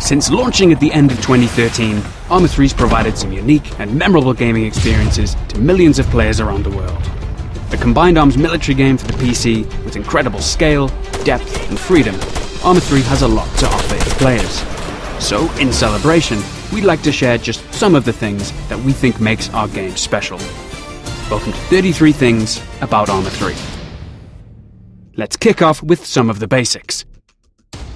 Since launching at the end of 2013, Arma 3's provided some unique and memorable gaming experiences to millions of players around the world. A combined arms military game for the PC with incredible scale, depth and freedom, Arma 3 has a lot to offer its players. So, in celebration, we'd like to share just some of the things that we think makes our game special. Welcome to 33 Things About Arma 3. Let's kick off with some of the basics.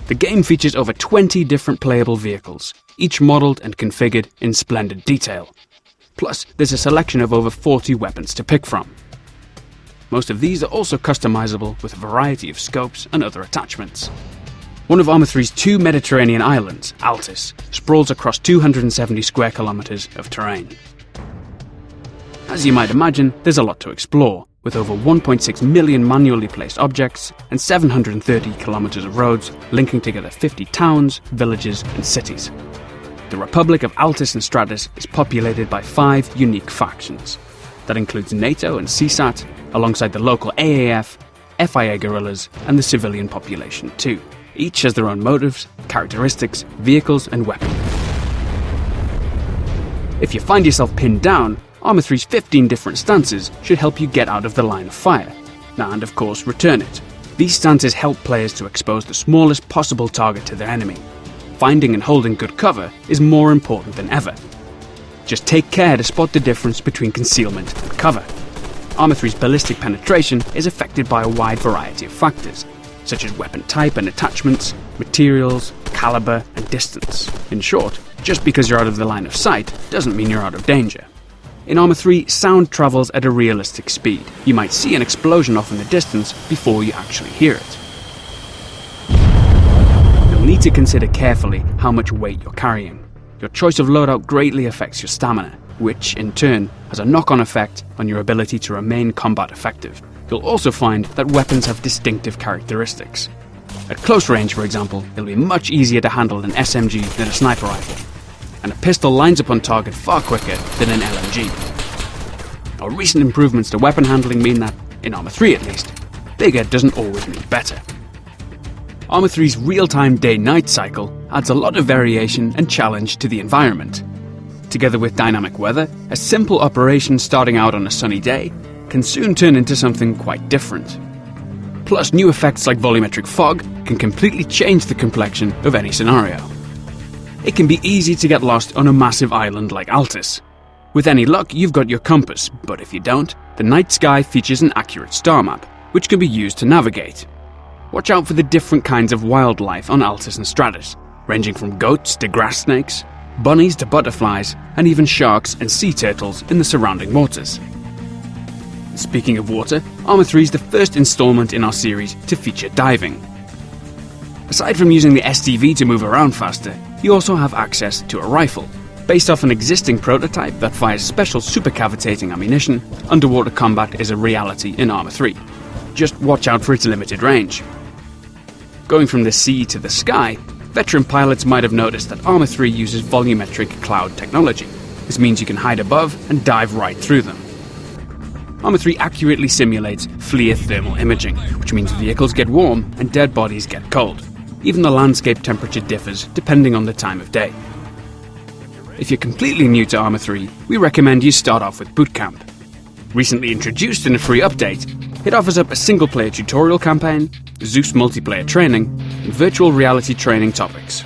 The game features over 20 different playable vehicles, each modelled and configured in splendid detail. Plus, there's a selection of over 40 weapons to pick from. Most of these are also customizable with a variety of scopes and other attachments. One of Arma 3's 2 Mediterranean islands, Altis, sprawls across 270 square kilometers of terrain. As you might imagine, there's a lot to explore, with over 1.6 million manually placed objects and 730 kilometers of roads linking together 50 towns, villages and cities. The Republic of Altis and Stratus is populated by 5 unique factions. That includes NATO and CSAT, alongside the local AAF, FIA guerrillas and the civilian population too. Each has their own motives, characteristics, vehicles and weapons. If you find yourself pinned down, Arma 3's 15 different stances should help you get out of the line of fire, and of course return it. These stances help players to expose the smallest possible target to their enemy. Finding and holding good cover is more important than ever. Just take care to spot the difference between concealment and cover. Arma 3's ballistic penetration is affected by a wide variety of factors, such as weapon type and attachments, materials, caliber and distance. In short, just because you're out of the line of sight doesn't mean you're out of danger. In Arma 3, sound travels at a realistic speed. You might see an explosion off in the distance before you actually hear it. You'll need to consider carefully how much weight you're carrying. Your choice of loadout greatly affects your stamina, which, in turn, has a knock-on effect on your ability to remain combat effective. You'll also find that weapons have distinctive characteristics. At close range, for example, it'll be much easier to handle an SMG than a sniper rifle, and a pistol lines up on target far quicker than an LMG. Our recent improvements to weapon handling mean that, in Arma 3 at least, bigger doesn't always mean better. Arma 3's real-time day-night cycle adds a lot of variation and challenge to the environment. Together with dynamic weather, a simple operation starting out on a sunny day can soon turn into something quite different. Plus, new effects like volumetric fog can completely change the complexion of any scenario. It can be easy to get lost on a massive island like Altis. With any luck, you've got your compass, but if you don't, the night sky features an accurate star map, which can be used to navigate. Watch out for the different kinds of wildlife on Altis and Stratus, ranging from goats to grass snakes, bunnies to butterflies, and even sharks and sea turtles in the surrounding waters. Speaking of water, Arma 3 is the first installment in our series to feature diving. Aside from using the STV to move around faster, you also have access to a rifle. Based off an existing prototype that fires special supercavitating ammunition, underwater combat is a reality in Arma 3. Just watch out for its limited range. Going from the sea to the sky, veteran pilots might have noticed that Arma 3 uses volumetric cloud technology. This means you can hide above and dive right through them. Arma 3 accurately simulates FLIR thermal imaging, which means vehicles get warm and dead bodies get cold. Even the landscape temperature differs depending on the time of day. If you're completely new to Arma 3, we recommend you start off with Boot Camp. Recently introduced in a free update, it offers up a single-player tutorial campaign, Zeus multiplayer training, and virtual reality training topics.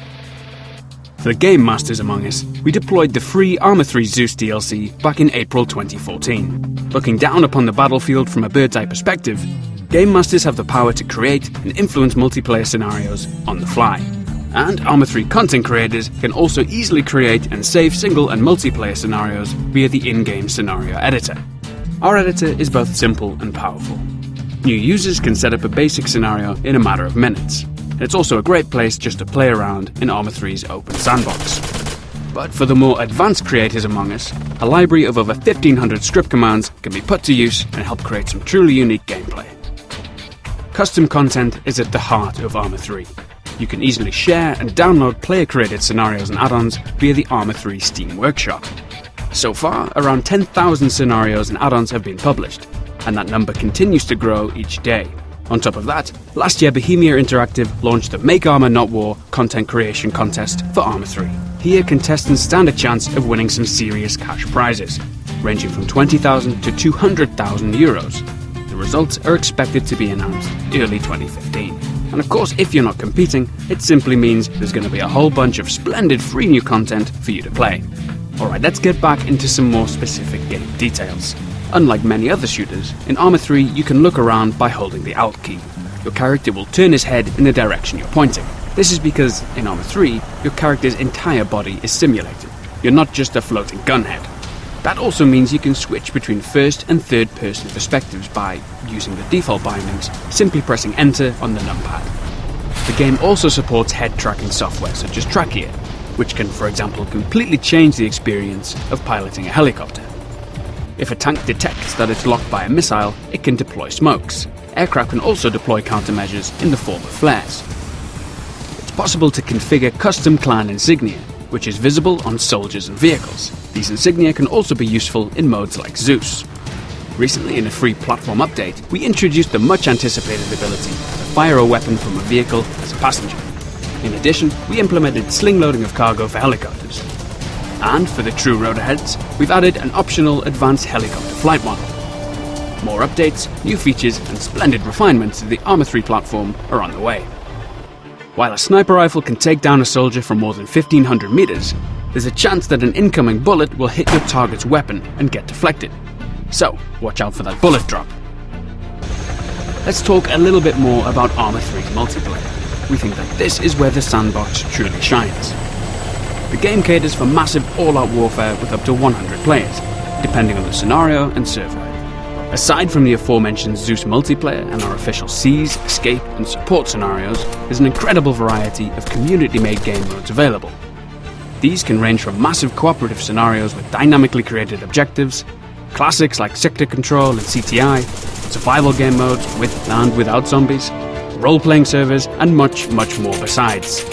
For the game masters among us, we deployed the free Arma 3 Zeus DLC back in April 2014. Looking down upon the battlefield from a bird's-eye perspective, game masters have the power to create and influence multiplayer scenarios on the fly. And Arma 3 content creators can also easily create and save single and multiplayer scenarios via the in-game scenario editor. Our editor is both simple and powerful. New users can set up a basic scenario in a matter of minutes. And it's also a great place just to play around in Arma 3's open sandbox. But for the more advanced creators among us, a library of over 1,500 script commands can be put to use and help create some truly unique gameplay. Custom content is at the heart of Arma 3. You can easily share and download player-created scenarios and add-ons via the Arma 3 Steam Workshop. So far, around 10,000 scenarios and add-ons have been published, and that number continues to grow each day. On top of that, last year Bohemia Interactive launched the Make Armour Not War content creation contest for Arma 3. Here contestants stand a chance of winning some serious cash prizes, ranging from 20,000 to 200,000 euros. The results are expected to be announced early 2015. And of course, if you're not competing, it simply means there's going to be a whole bunch of splendid free new content for you to play. Alright, let's get back into some more specific game details. Unlike many other shooters, in Arma 3 you can look around by holding the Alt key. Your character will turn his head in the direction you're pointing. This is because, in Arma 3, your character's entire body is simulated. You're not just a floating gunhead. That also means you can switch between first and third person perspectives by using the default bindings, simply pressing enter on the numpad. The game also supports head tracking software such as Trackia, which can, for example, completely change the experience of piloting a helicopter. If a tank detects that it's locked by a missile, it can deploy smokes. Aircraft can also deploy countermeasures in the form of flares. It's possible to configure custom clan insignia, which is visible on soldiers and vehicles. These insignia can also be useful in modes like Zeus. Recently, in a free platform update, we introduced the much-anticipated ability to fire a weapon from a vehicle as a passenger. In addition, we implemented sling loading of cargo for helicopters. And for the true rotorheads, we've added an optional advanced helicopter flight model. More updates, new features, and splendid refinements to the Arma 3 platform are on the way. While a sniper rifle can take down a soldier from more than 1,500 meters, there's a chance that an incoming bullet will hit your target's weapon and get deflected. So, watch out for that bullet drop. Let's talk a little bit more about Arma 3's multiplayer. We think that this is where the sandbox truly shines. The game caters for massive all-out warfare with up to 100 players, depending on the scenario and server. Aside from the aforementioned Zeus multiplayer and our official Seize, Escape and Support scenarios, there's an incredible variety of community-made game modes available. These can range from massive cooperative scenarios with dynamically created objectives, classics like Sector Control and CTI, survival game modes with and without zombies, role-playing servers, and much, much more besides.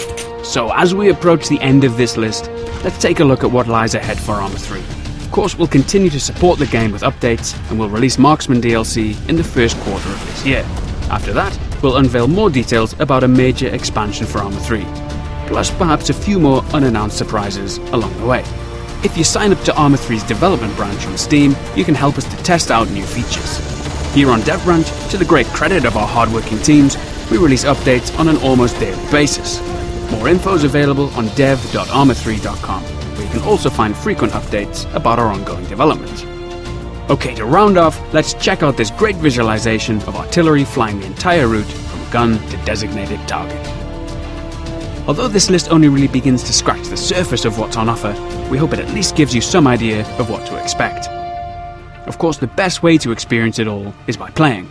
So as we approach the end of this list, let's take a look at what lies ahead for Arma 3. Of course, we'll continue to support the game with updates, and we'll release Marksman DLC in the first quarter of this year. After that, we'll unveil more details about a major expansion for Arma 3, plus perhaps a few more unannounced surprises along the way. If you sign up to Arma 3's development branch on Steam, you can help us to test out new features. Here on Dev Branch, to the great credit of our hardworking teams, we release updates on an almost daily basis. More info is available on dev.arma3.com, where you can also find frequent updates about our ongoing development. Okay, to round off, let's check out this great visualization of artillery flying the entire route from gun to designated target. Although this list only really begins to scratch the surface of what's on offer, we hope it at least gives you some idea of what to expect. Of course, the best way to experience it all is by playing.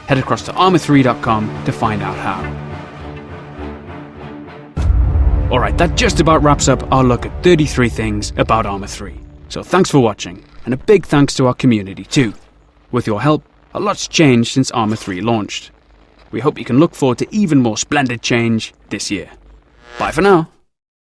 Head across to arma3.com to find out how. Alright, that just about wraps up our look at 33 things about Arma 3. So thanks for watching, and a big thanks to our community too. With your help, a lot's changed since Arma 3 launched. We hope you can look forward to even more splendid change this year. Bye for now.